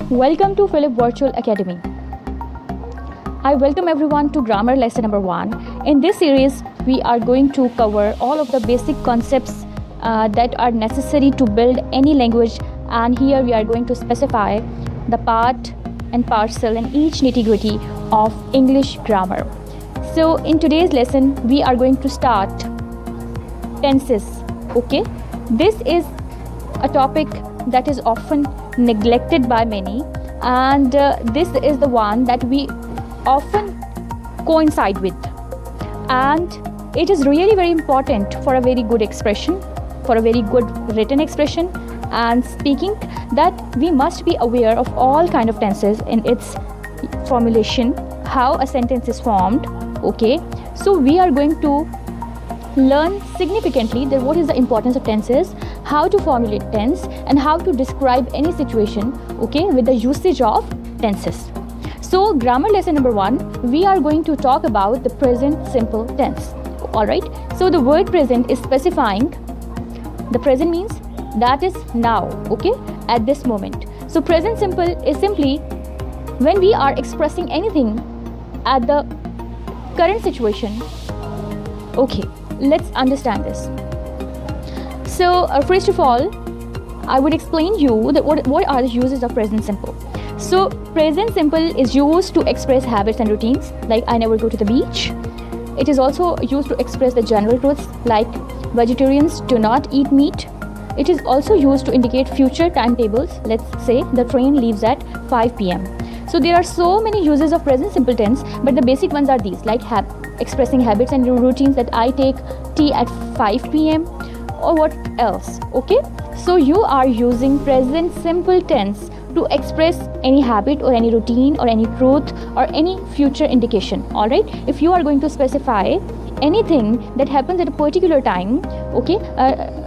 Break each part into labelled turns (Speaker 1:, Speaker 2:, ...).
Speaker 1: Welcome to Philip Virtual Academy. I welcome everyone to grammar lesson number 1. In this series, we are going to cover all of the basic concepts that are necessary to build any language, and here we are going to specify the part and parcel and each nitty-gritty of English grammar. So in today's lesson, we are going to start tenses. Okay, this is a topic that is often neglected by many, and this is the one that we often coincide with, and it is really very important for a very good expression, for a very good written expression and speaking, that we must be aware of all kind of tenses in its formulation, how a sentence is formed. Okay, so we are going to learn significantly that what is the importance of tenses, how to formulate tense, and how to describe any situation, okay, with the usage of tenses. So grammar lesson number 1, we are going to talk about the present simple tense. Alright, so the word present is specifying the present means that is now, okay, at this moment. So present simple is simply when we are expressing anything at the current situation. Okay, let's understand this. So first of all, I would explain you that what are the uses of present simple. So present simple is used to express habits and routines, like I never go to the beach. It is also used to express the general truths, like vegetarians do not eat meat. It is also used to indicate future timetables. Let's say the train leaves at 5 p.m. So there are so many uses of present simple tense, but the basic ones are these, like expressing habits and routines, that I take tea at 5 p.m. or what else. Okay, so you are using present simple tense to express any habit or any routine or any truth or any future indication. All right, if you are going to specify anything that happens at a particular time, okay,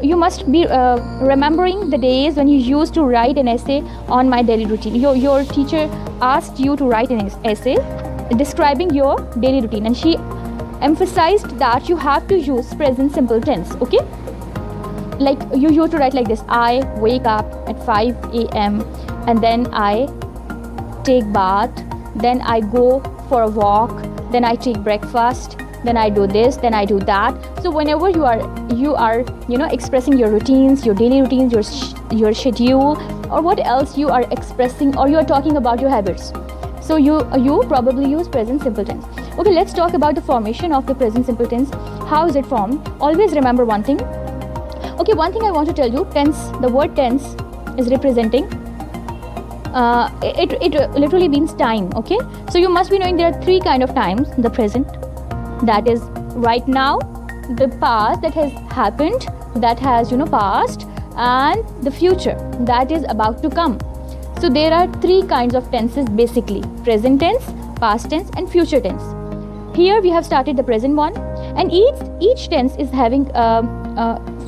Speaker 1: you must be remembering the days when you used to write an essay on my daily routine. Your teacher asked you to write an essay describing your daily routine, and she emphasized that you have to use present simple tense. Okay, like you used to write like this: I wake up at 5 a.m. and then I take bath, then I go for a walk, then I take breakfast, then I do this, then I do that. So whenever you are expressing your routines, your daily routines, your schedule, or what else you are expressing, or you are talking about your habits, so you probably use present simple tense. Okay, let's talk about the formation of the present simple tense. How is it formed? Always remember one thing. Okay, one thing I want to tell you, tense, the word tense is representing it literally means time. Okay, so you must be knowing there are 3 kind of times: the present, that is right now; the past, that has happened, that has passed; and the future, that is about to come. So there are 3 kinds of tenses basically: present tense, past tense, and future tense. Here we have started the present one, and each tense is having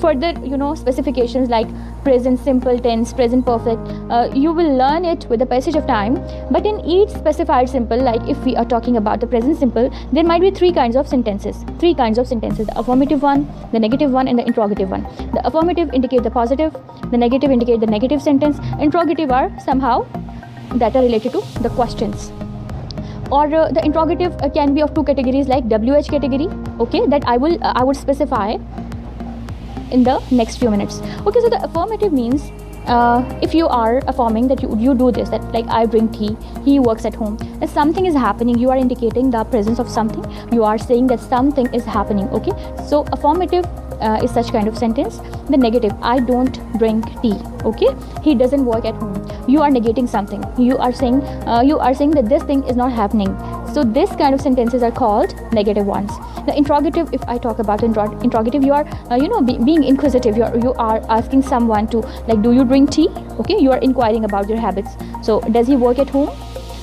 Speaker 1: further specifications like present simple tense, present perfect. You will learn it with the passage of time, but in each specified simple, like if we are talking about the present simple, there might be 3 kinds of sentences. The affirmative one, the negative one, and the interrogative one. The affirmative indicate the positive, the negative indicate the negative sentence, interrogative are somehow that are related to the questions. Or the interrogative can be of 2 categories, like WH category, okay, that I would specify in the next few minutes. Okay, so the affirmative means if you are affirming that you do this, that like I drink tea, he works at home, that something is happening, you are indicating the presence of something, you are saying that something is happening. Okay, so affirmative is such kind of sentence. The negative, I don't drink tea, okay, he doesn't work at home, you are negating something, you are saying that this thing is not happening. So this kind of sentences are called negative ones. The interrogative, if I talk about interrogative, you are being inquisitive, you are asking someone to, like, do you drink tea? Okay, you are inquiring about your habits. So does he work at home?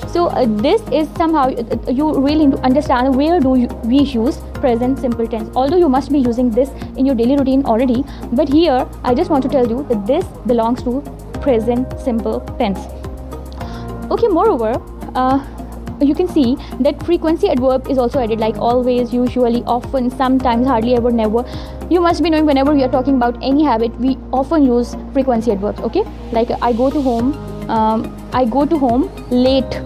Speaker 1: So this is somehow you really need to understand where we use present simple tense, although you must be using this in your daily routine already, but here I just want to tell you that this belongs to present simple tense. Okay, moreover, you can see that frequency adverb is also added, like always, usually, often, sometimes, hardly ever, never. You must be knowing whenever we are talking about any habit, we often use frequency adverbs. Okay, like I go to home I go to home late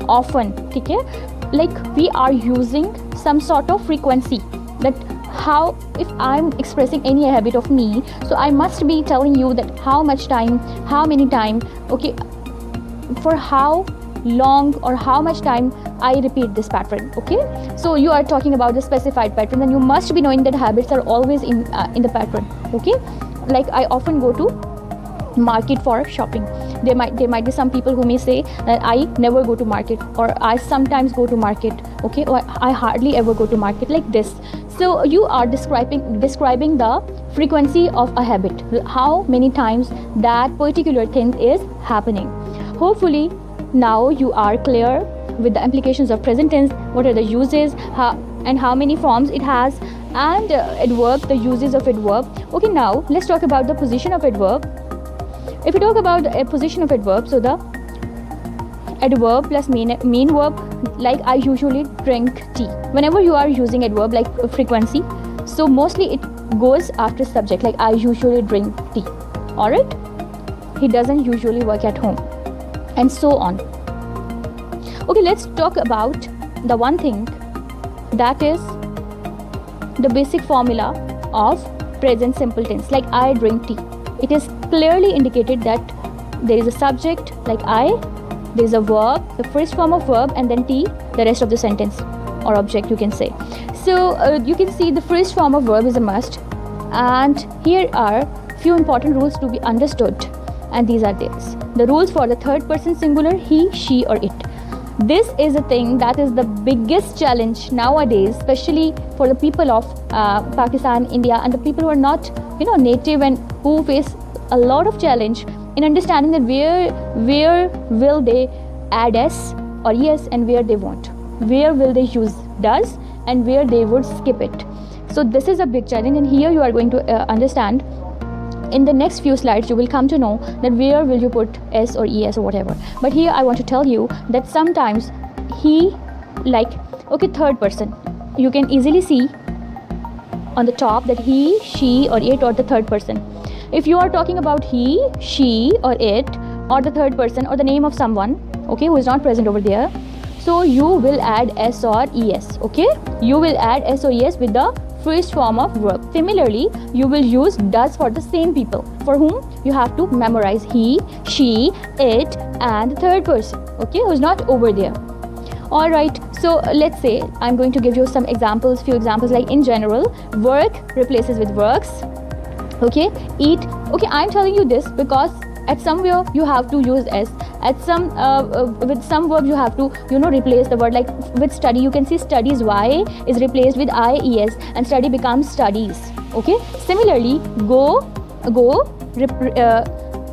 Speaker 1: often. ठीक है, like we are using some sort of frequency that how if I'm expressing any habit of me, so I must be telling you that how much time, how many time, okay, for how long or how much time I repeat this pattern. Okay, so you are talking about the specified pattern, then you must be knowing that habits are always in the pattern. Okay, like I often go to market for shopping. There might be some people who may say that I never go to market, or I sometimes go to market, okay, or I hardly ever go to market, like this. So you are describing the frequency of a habit, how many times that particular thing is happening. Hopefully now you are clear with the implications of present tense, what are the uses, and how many forms it has, and adverb, the uses of adverb. Okay, now let's talk about the position of adverb. If we talk about a position of adverb, so the adverb plus main verb, like I usually drink tea. Whenever you are using adverb like frequency, so mostly it goes after subject, like I usually drink tea. Alright, he doesn't usually work at home, and so on. Okay, let's talk about the one thing that is the basic formula of present simple tense, like I drink tea. It is clearly indicated that there is a subject like I, there is a verb, the first form of verb, and then tea, the rest of the sentence or object you can say. So you can see the first form of verb is a must, and here are few important rules to be understood, and these are this. The rules for the third person singular, he, she, or it. This is a thing that is the biggest challenge nowadays, especially for the people of Pakistan, India, and the people who are not, native, and who face a lot of challenge in understanding that where will they add s or es and where they won't. Where will they use does and where they would skip it. So this is a big challenge, and here you are going to understand. In the next few slides you will come to know that where will you put s or es or whatever. But here I want to tell you that sometimes he, like, okay, third person, you can easily see on the top that he, she, or it, or the third person. If you are talking about he, she, or it, or the third person, or the name of someone, okay, who is not present over there, so you will add s or es. Okay, you will add s or es with the first form of verb. Similarly, you will use does for the same people for whom you have to memorize he, she, it, and the third person, okay, who's not over there. Alright, so let's say I'm going to give you some examples, few examples, like in general, work replaces with works, okay, eat, okay, I'm telling you this because at somewhere you have to use s, at some with some verb you have to replace the word, like with study you can see studies, y is replaced with ies and study becomes studies. Okay, similarly go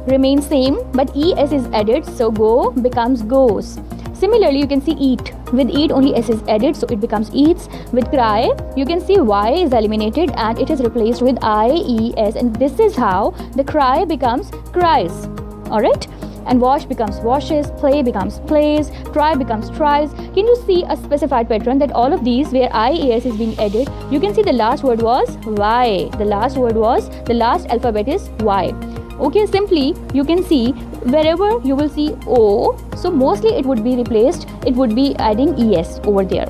Speaker 1: remains same but es is added, so go becomes goes. Similarly, you can see eat, with eat only s is added, so it becomes eats. With cry you can see y is eliminated and it is replaced with ies, and this is how the cry becomes cries. Alright, and wash becomes washes, play becomes plays, try becomes tries. Can you see a specified pattern that all of these where ies is being added, you can see the last word was y, the last alphabet is y. Okay, simply you can see wherever you will see o, so mostly it would be replaced, it would be adding es over there.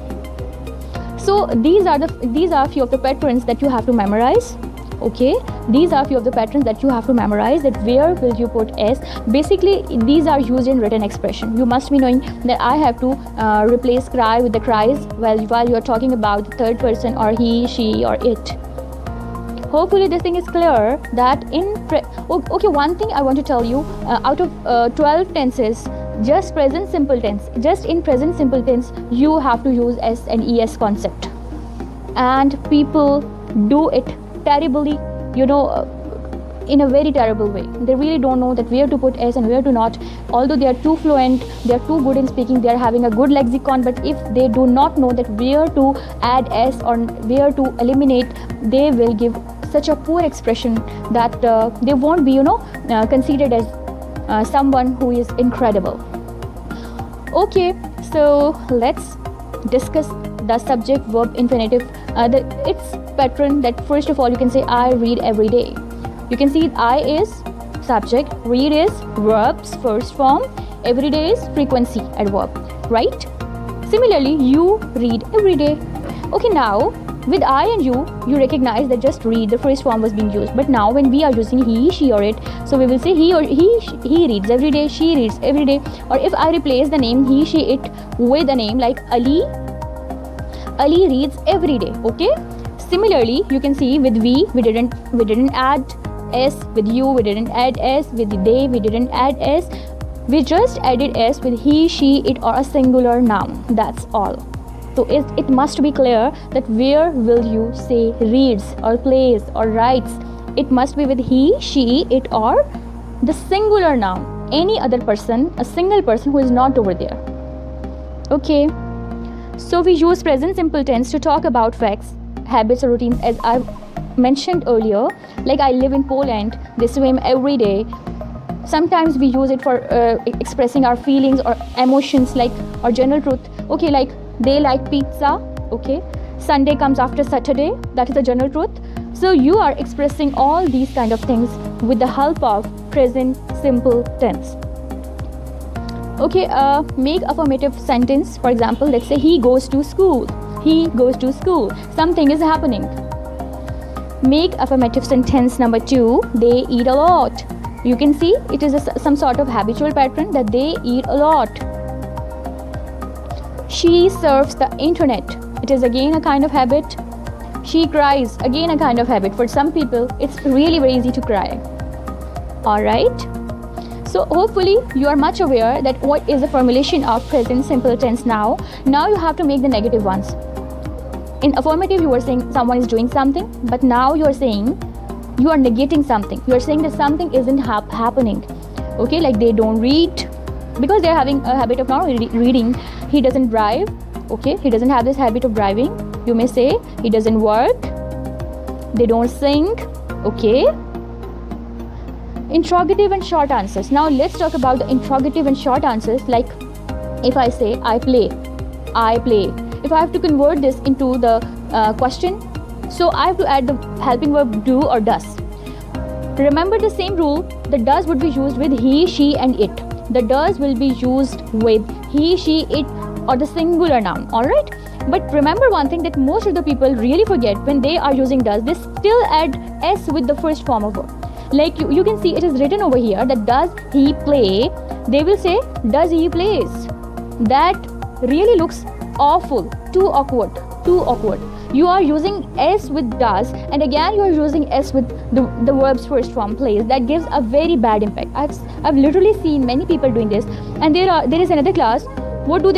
Speaker 1: So these are few of the patterns that you have to memorize. Okay, these are few of the patterns that you have to memorize, that where will you put s. Basically these are used in written expression. You must be knowing that I have to replace cry with the cries while you are talking about the third person or he, she, or it. Hopefully this thing is clear that okay, one thing I want to tell you, out of 12 tenses, just in present simple tense you have to use s and es concept, and people do it terribly, in a very terrible way. They really don't know that where to put s and where to not, although they are too fluent, they are too good in speaking, they are having a good lexicon, but if they do not know that where to add s or where to eliminate, they will give such a poor expression that they won't be considered as someone who is incredible. Okay, so let's discuss the subject verb infinitive, its pattern. That first of all you can say I read every day. You can see I is subject, read is verb's first form, everyday is frequency adverb, right? Similarly, you read every day. Okay, now with I and you recognize that just read, the first form was being used. But now when we are using he, she or it, so we will say he reads every day, she reads every day. Or if I replace the name he, she, it with a name like Ali reads every day. Okay. Similarly, you can see with we didn't add s, with you we didn't add s, with they we didn't add s. We just added s with he, she, it or a singular noun. That's all. So it must be clear that where will you say reads or plays or writes. It must be with he, she, it or the singular noun. Any other person, a single person who is not over there. Okay. So we use present simple tense to talk about facts, habits or routines, as I mentioned earlier. Like I live in Poland, they swim every day. Sometimes we use it for expressing our feelings or emotions, like or general truth. Okay, like they like pizza. Okay, Sunday comes after Saturday. That is the general truth. So you are expressing all these kind of things with the help of present simple tense. Okay, make affirmative sentence. For example, let's say he goes to school. He goes to school. Something is happening. Make affirmative sentence number 2. They eat a lot. You can see it is some sort of habitual pattern that they eat a lot. She surfs the internet. It is again a kind of habit. She cries. Again a kind of habit. For some people, it's really very easy to cry. Alright. So hopefully you are much aware that what is the formulation of present simple tense now. Now you have to make the negative ones. In affirmative, you are saying someone is doing something, but now you are saying you are negating something. You are saying that something isn't happening. Okay, like they don't read because they are having a habit of not reading. He doesn't drive. Okay, he doesn't have this habit of driving. You may say he doesn't work. They don't sing. Okay. Interrogative and short answers. Now let's talk about the interrogative and short answers. Like if I say I play. If I have to convert this into the question, so I have to add the helping verb do or does. Remember the same rule, the does would be used with he, she and it. The does will be used with he, she, it or the singular noun. Alright? But remember one thing that most of the people really forget when they are using does, they still add s with the first form of verb. Like you can see it is written over here that does he play, they will say does he plays. That really looks awful, too awkward. You are using s with does and again you are using s with the verb's first form plays. That gives a very bad impact. I've literally seen many people doing this. And there is another class. What do?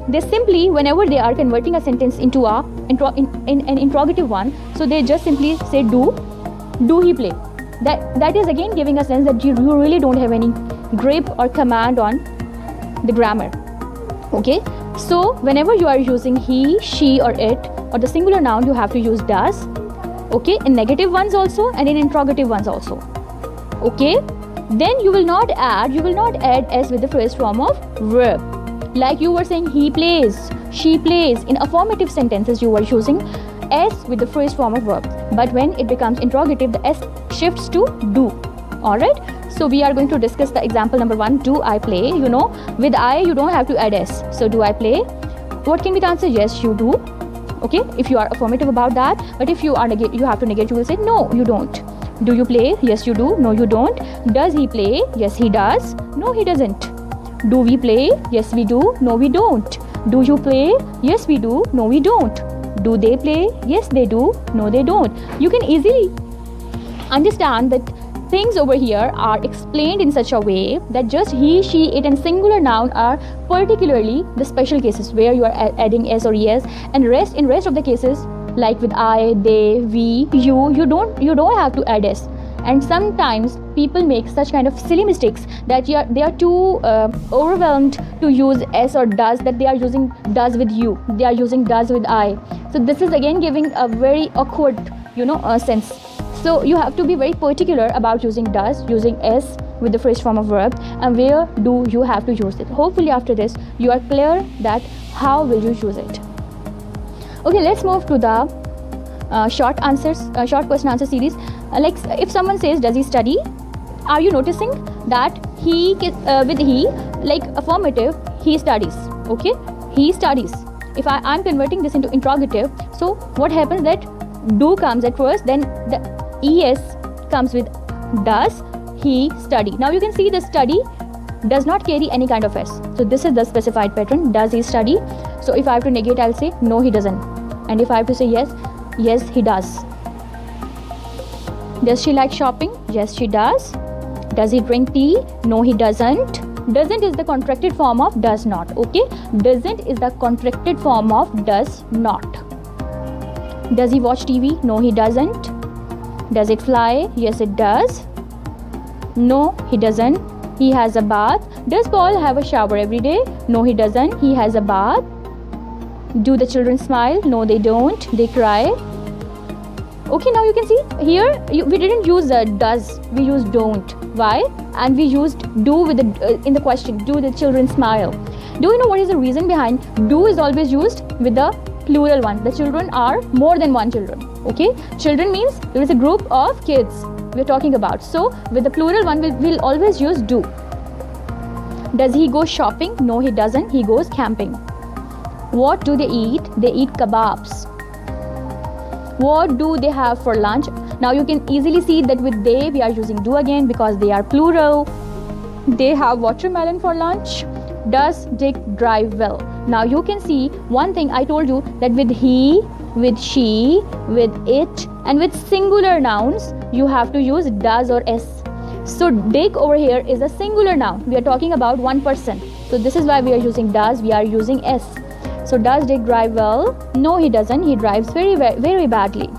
Speaker 1: They simply, whenever they are converting a sentence into an interrogative one, so they just simply say do he play. That is again giving a sense that you really don't have any grip or command on the grammar. Okay, so whenever you are using he, she or it or the singular noun, you have to use does. Okay, in negative ones also and in interrogative ones also. Okay, then you will not add s with the first form of verb. Like you were saying he plays, she plays. In affirmative sentences you were using s with the first form of verb, but when it becomes interrogative the s shifts to do. Alright, so we are going to discuss the example number 1. Do I play? You know, with I you don't have to add s. So do I play? What can be the answer? Yes, you do. Okay, if you are affirmative about that. But if you are you have to negate, you will say no, you don't. Do you play? Yes, you do. No, you don't. Does he play? Yes, he does. No, he doesn't. Do we play? Yes, we do. No, we don't. Do you play? Yes, we do. No, we don't. Do they play? Yes, they do. No, they don't. You can easily understand that things over here are explained in such a way that just he, she, it and singular noun are particularly the special cases where you are adding s or es, and in rest of the cases like with I, they, we, you don't have to add s. And sometimes people make such kind of silly mistakes that they are too overwhelmed to use s or does, that they are using does with you, they are using does with I. So this is again giving a very awkward sense. So you have to be very particular about using does, using s with the first form of verb, and where do you have to use it. Hopefully after this you are clear that how will you use it. Okay, let's move to the short question answer series. Like if someone says does he study, Are you noticing that he with he, like affirmative, he studies. Okay, he studies. If I'm converting this into interrogative, so what happens that do comes at first, then the es comes with does he study. Now you can see the study does not carry any kind of s, so this is the specified pattern. Does he study? So if I have to negate, I'll say no he doesn't, and if I have to say yes, yes he does. Does she like shopping? Yes she does. Does he drink tea? No he doesn't. Doesn't is the contracted form of does not. Okay, doesn't is the contracted form of does not. Does he watch TV? No he doesn't. Does it fly? Yes it does. No he doesn't. He has a bath. Does Paul have a shower every day? No he doesn't. He has a bath. Do the children smile? No they don't. They cry. Okay, now you can see here we didn't use does, we used don't. Why? And we used do with the in the question. Do the children smile? Do you know what is the reason behind do is always used with the plural one? The children are more than one children. Okay, children means there is a group of kids we're talking about. So with the plural one, we'll always use do. Does he go shopping? No he doesn't. He goes camping. What do they eat? They eat kebabs. What do they have for lunch? Now you can easily see that with they we are using do again because they are plural. They have watermelon for lunch. Does Dick drive well? Now you can see one thing I told you, that with he, with she, with it, and with singular nouns you have to use does or s. So Dick over here is a singular noun. We are talking about one person. So this is why we are using does, we are using s. So does Dick drive well? No he doesn't. He drives very, very, very badly.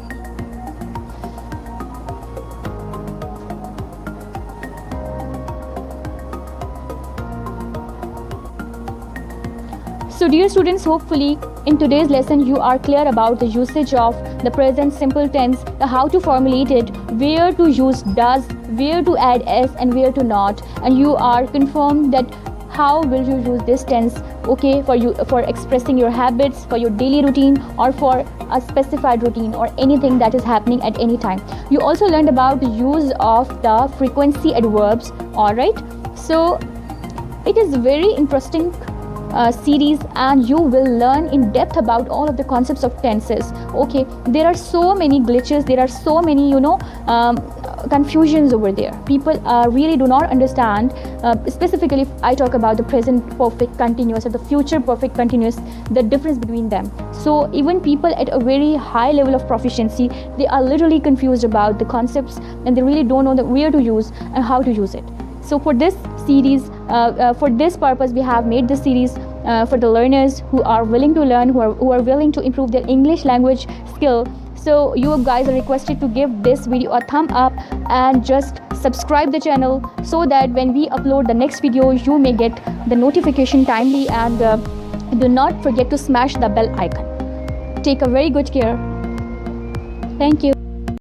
Speaker 1: So dear students, hopefully in today's lesson you are clear about the usage of the present simple tense, the how to formulate it, where to use does, where to add s and where to not, and you are confirmed that how will you use this tense, okay, for expressing your habits, for your daily routine, or for a specified routine or anything that is happening at any time. You also learned about the use of the frequency adverbs. All right, so it is very interesting series, and you will learn in depth about all of the concepts of tenses. Okay, there are so many glitches, there are so many confusions over there. People really do not understand, specifically if I talk about the present perfect continuous or the future perfect continuous, the difference between them. So even people at a very high level of proficiency, they are literally confused about the concepts, and they really don't know where to use and how to use it. So for this series, for this purpose, we have made this series for the learners who are willing to learn, who are willing to improve their English language skill. So you guys are requested to give this video a thumb up and just subscribe the channel, so that when we upload the next video you may get the notification timely, and do not forget to smash the bell icon. Take a very good care. Thank you.